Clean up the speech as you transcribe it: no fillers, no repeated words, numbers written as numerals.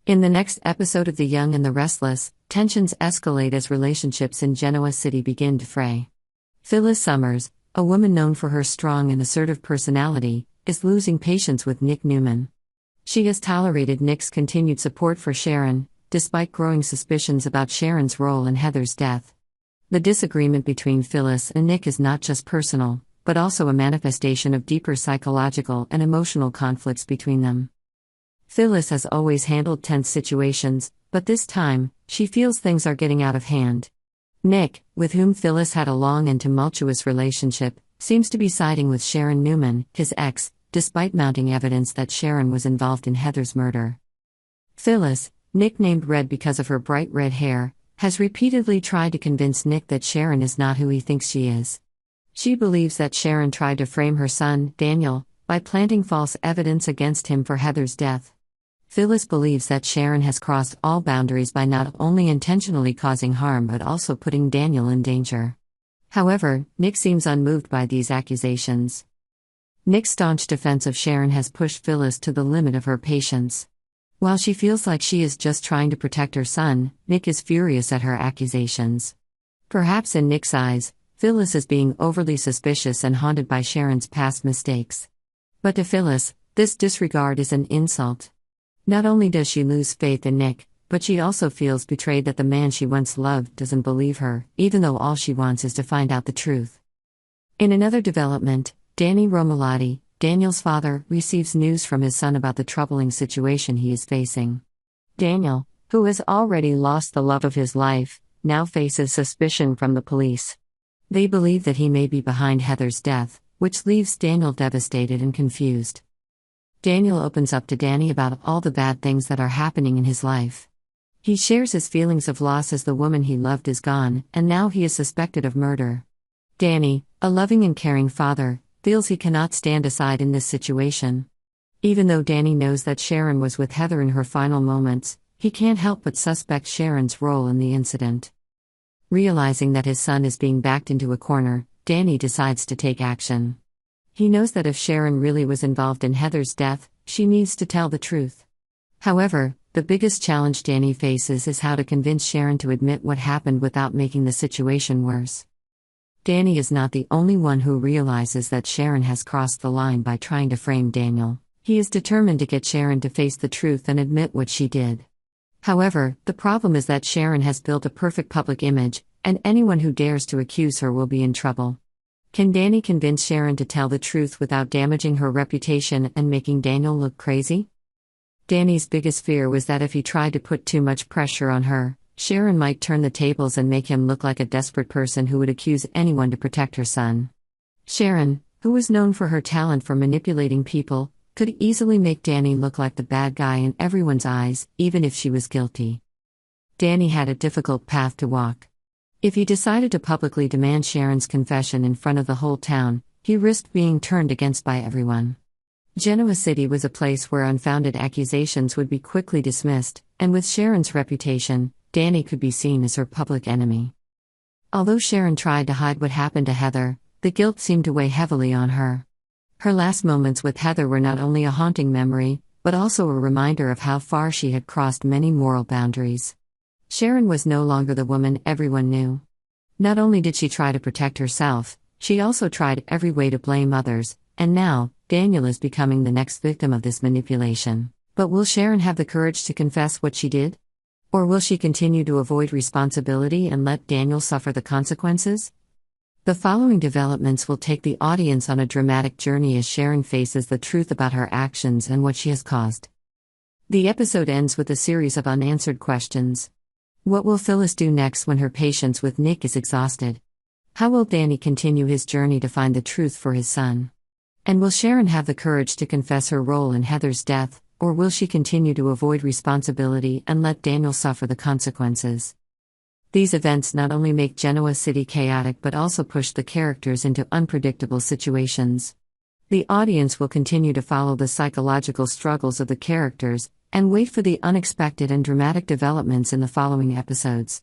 In the next episode of The Young and the Restless, tensions escalate as relationships in Genoa City begin to fray. Phyllis Summers, a woman known for her strong and assertive personality, is losing patience with Nick Newman. She has tolerated Nick's continued support for Sharon, despite growing suspicions about Sharon's role in Heather's death. The disagreement between Phyllis and Nick is not just personal, but also a manifestation of deeper psychological and emotional conflicts between them. Phyllis has always handled tense situations, but this time, she feels things are getting out of hand. Nick, with whom Phyllis had a long and tumultuous relationship, seems to be siding with Sharon Newman, his ex, despite mounting evidence that Sharon was involved in Heather's murder. Phyllis, nicknamed Red because of her bright red hair, has repeatedly tried to convince Nick that Sharon is not who he thinks she is. She believes that Sharon tried to frame her son, Daniel, by planting false evidence against him for Heather's death. Phyllis believes that Sharon has crossed all boundaries by not only intentionally causing harm but also putting Daniel in danger. However, Nick seems unmoved by these accusations. Nick's staunch defense of Sharon has pushed Phyllis to the limit of her patience. While she feels like she is just trying to protect her son, Nick is furious at her accusations. Perhaps in Nick's eyes, Phyllis is being overly suspicious and haunted by Sharon's past mistakes. But to Phyllis, this disregard is an insult. Not only does she lose faith in Nick, but she also feels betrayed that the man she once loved doesn't believe her, even though all she wants is to find out the truth. In another development, Danny Romalotti, Daniel's father, receives news from his son about the troubling situation he is facing. Daniel, who has already lost the love of his life, now faces suspicion from the police. They believe that he may be behind Heather's death, which leaves Daniel devastated and confused. Daniel opens up to Danny about all the bad things that are happening in his life. He shares his feelings of loss as the woman he loved is gone, and now he is suspected of murder. Danny, a loving and caring father, feels he cannot stand aside in this situation. Even though Danny knows that Sharon was with Heather in her final moments, he can't help but suspect Sharon's role in the incident. Realizing that his son is being backed into a corner, Danny decides to take action. He knows that if Sharon really was involved in Heather's death, she needs to tell the truth. However, the biggest challenge Danny faces is how to convince Sharon to admit what happened without making the situation worse. Danny is not the only one who realizes that Sharon has crossed the line by trying to frame Daniel. He is determined to get Sharon to face the truth and admit what she did. However, the problem is that Sharon has built a perfect public image, and anyone who dares to accuse her will be in trouble. Can Danny convince Sharon to tell the truth without damaging her reputation and making Daniel look crazy? Danny's biggest fear was that if he tried to put too much pressure on her, Sharon might turn the tables and make him look like a desperate person who would accuse anyone to protect her son. Sharon, who was known for her talent for manipulating people, could easily make Danny look like the bad guy in everyone's eyes, even if she was guilty. Danny had a difficult path to walk. If he decided to publicly demand Sharon's confession in front of the whole town, he risked being turned against by everyone. Genoa City was a place where unfounded accusations would be quickly dismissed, and with Sharon's reputation, Danny could be seen as her public enemy. Although Sharon tried to hide what happened to Heather, the guilt seemed to weigh heavily on her. Her last moments with Heather were not only a haunting memory, but also a reminder of how far she had crossed many moral boundaries. Sharon was no longer the woman everyone knew. Not only did she try to protect herself, she also tried every way to blame others, and now, Daniel is becoming the next victim of this manipulation. But will Sharon have the courage to confess what she did? Or will she continue to avoid responsibility and let Daniel suffer the consequences? The following developments will take the audience on a dramatic journey as Sharon faces the truth about her actions and what she has caused. The episode ends with a series of unanswered questions. What will Phyllis do next when her patience with Nick is exhausted? How will Danny continue his journey to find the truth for his son? And will Sharon have the courage to confess her role in Heather's death, or will she continue to avoid responsibility and let Daniel suffer the consequences? These events not only make Genoa City chaotic but also push the characters into unpredictable situations. The audience will continue to follow the psychological struggles of the characters, and wait for the unexpected and dramatic developments in the following episodes.